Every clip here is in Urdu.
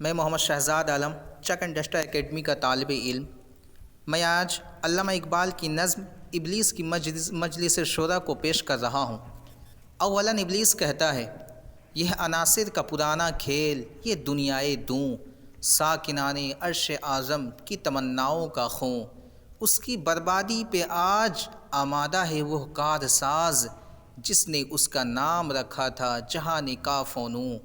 میں محمد شہزاد عالم چک اینڈ ڈسٹر اکیڈمی کا طالب علم۔ میں آج علامہ اقبال کی نظم ابلیس کی مجلس شورا کو پیش کر رہا ہوں۔ اولاً ابلیس کہتا ہے، یہ عناصر کا پرانا کھیل، یہ دنیائے دوں، ساکنان عرش اعظم کی تمناؤں کا خوں۔ اس کی بربادی پہ آج آمادہ ہے وہ کار ساز، جس نے اس کا نام رکھا تھا جہاں کاف و نوں۔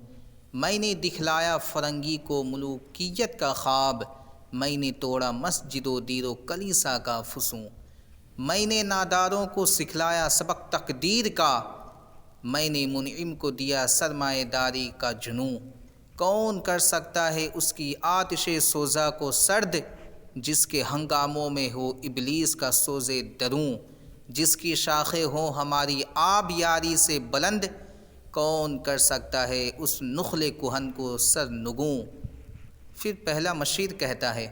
میں نے دکھلایا فرنگی کو ملوکیت کا خواب، میں نے توڑا مسجد و دیر و کلیسا کا فسوں۔ میں نے ناداروں کو سکھلایا سبق تقدیر کا، میں نے منعم کو دیا سرمایہ داری کا جنوں۔ کون کر سکتا ہے اس کی آتش سوزا کو سرد، جس کے ہنگاموں میں ہو ابلیس کا سوز دروں۔ جس کی شاخیں ہوں ہماری آب یاری سے بلند، کون کر سکتا ہے اس نخل کہن کو سر نگوں۔ پھر پہلا مشیر کہتا ہے،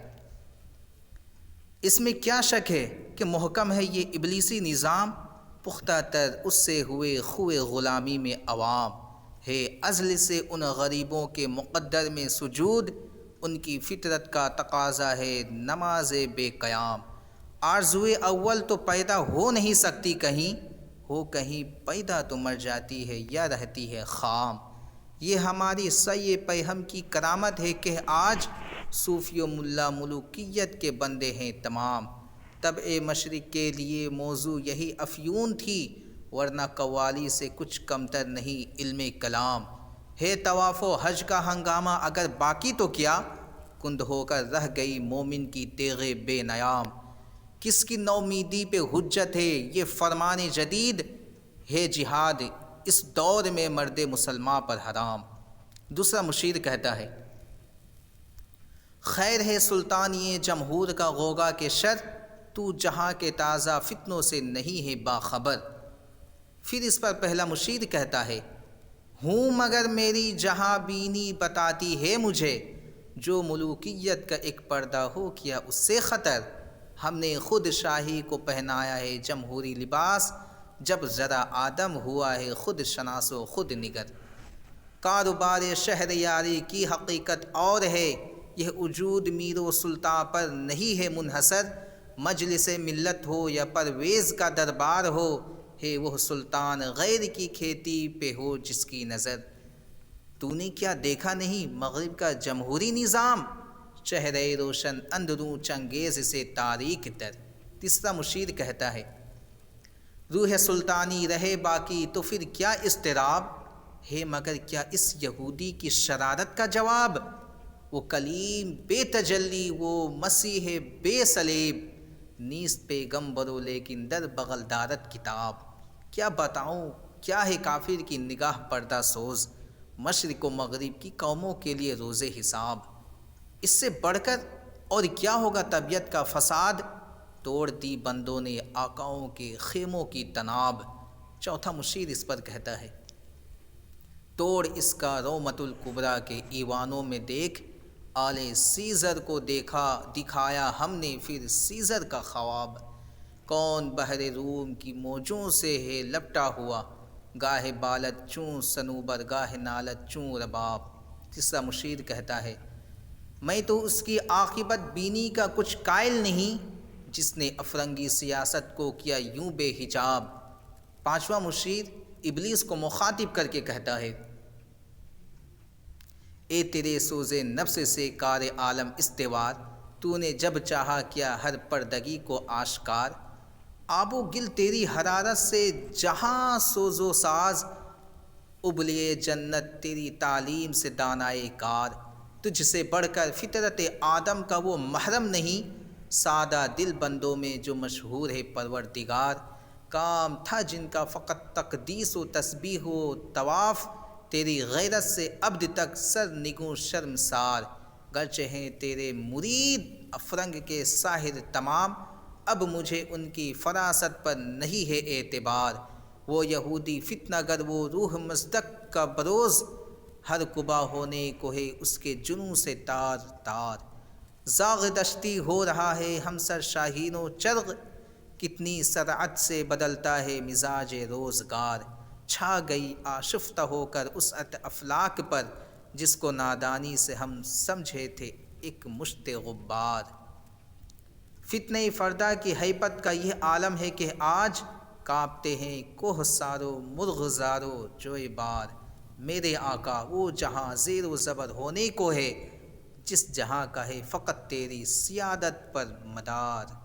اس میں کیا شک ہے کہ محکم ہے یہ ابلیسی نظام، پختہ تر اس سے ہوئے خوئے غلامی میں عوام۔ ہے ازل سے ان غریبوں کے مقدر میں سجود، ان کی فطرت کا تقاضا ہے نماز بے قیام۔ آرزوئے اول تو پیدا ہو نہیں سکتی کہیں، ہو کہیں پیدا تو مر جاتی ہے یا رہتی ہے خام۔ یہ ہماری سعی پیہم کی کرامت ہے کہ آج صوفی و ملا ملوکیت کے بندے ہیں تمام۔ طبع مشرق کے لیے موضوع یہی افیون تھی، ورنہ قوالی سے کچھ کمتر نہیں علم کلام۔ ہے طواف و حج کا ہنگامہ اگر باقی تو کیا، کند ہو کر رہ گئی مومن کی تیغ بے نیام۔ کس کی نومیدی پہ حجت ہے یہ فرمان جدید، ہے جہاد اس دور میں مرد مسلمان پر حرام۔ دوسرا مشیر کہتا ہے، خیر ہے سلطانی جمہور کا غوغا کے شر، تو جہاں کے تازہ فتنوں سے نہیں ہے باخبر۔ پھر اس پر پہلا مشیر کہتا ہے، ہوں مگر میری جہاں بینی بتاتی ہے مجھے، جو ملوکیت کا ایک پردہ ہو کیا اس سے خطر۔ ہم نے خود شاہی کو پہنایا ہے جمہوری لباس، جب ذرا آدم ہوا ہے خود شناس و خود نگر۔ کاروبار شہر یاری کی حقیقت اور ہے، یہ وجود میر و سلطان پر نہیں ہے منحصر۔ مجلس ملت ہو یا پرویز کا دربار ہو، ہے وہ سلطان غیر کی کھیتی پہ ہو جس کی نظر۔ تو نے کیا دیکھا نہیں مغرب کا جمہوری نظام، چہرے روشن اندروں چنگیز سے تاریک تر۔ تیسرا مشیر کہتا ہے، روح سلطانی رہے باقی تو پھر کیا اضطراب، ہے مگر کیا اس یہودی کی شرارت کا جواب۔ وہ کلیم بے تجلی وہ مسیح بے صلیب، نیست پیغمبرو لیکن در بغل دارت کتاب۔ کیا بتاؤں کیا ہے کافر کی نگاہ پردہ سوز، مشرق و مغرب کی قوموں کے لیے روز حساب۔ اس سے بڑھ کر اور کیا ہوگا طبیعت کا فساد، توڑ دی بندوں نے آقاؤں کے خیموں کی تناب۔ چوتھا مشیر اس پر کہتا ہے، توڑ اس کا رومت الکبریٰ کے ایوانوں میں دیکھ، آل سیزر کو دکھایا ہم نے پھر سیزر کا خواب۔ کون بحر روم کی موجوں سے ہے لپٹا ہوا، گاہ بالت چوں صنوبر گاہ نالت چوں رباب۔ تیسرا مشیر کہتا ہے، میں تو اس کی عاقبت بینی کا کچھ قائل نہیں، جس نے افرنگی سیاست کو کیا یوں بے حجاب۔ پانچواں مشیر ابلیس کو مخاطب کر کے کہتا ہے، اے تیرے سوز نفس سے کار عالم استوار، تو نے جب چاہا کیا ہر پردگی کو آشکار۔ آب و گل تیری حرارت سے جہاں سوز و ساز، ابلے جنت تیری تعلیم سے دانائے کار۔ تجھ سے بڑھ کر فطرت آدم کا وہ محرم نہیں، سادہ دل بندوں میں جو مشہور ہے پروردگار۔ کام تھا جن کا فقط تقدیس و تسبیح و طواف، تیری غیرت سے عبد تک سر نگوں شرمسار۔ گرچہ ہیں تیرے مرید افرنگ کے ساحر تمام، اب مجھے ان کی فراست پر نہیں ہے اعتبار۔ وہ یہودی فتنہ گر وہ روح مصدق کا بروز، ہر قبا ہونے کو ہے اس کے جنوں سے تار تار۔ زاغ دشتی ہو رہا ہے ہمسر شاہین و چرغ، کتنی سرعت سے بدلتا ہے مزاج روزگار۔ چھا گئی آشفتہ ہو کر وسعت افلاک پر، جس کو نادانی سے ہم سمجھے تھے ایک مشت غبار۔ فتنہ فردا کی ہیبت کا یہ عالم ہے کہ آج کانپتے ہیں کوہ سارو مرغ زارو جوئے بار۔ میرے آقا وہ جہاں زیر و زبر ہونے کو ہے، جس جہاں کا ہے فقط تیری سیادت پر مدار۔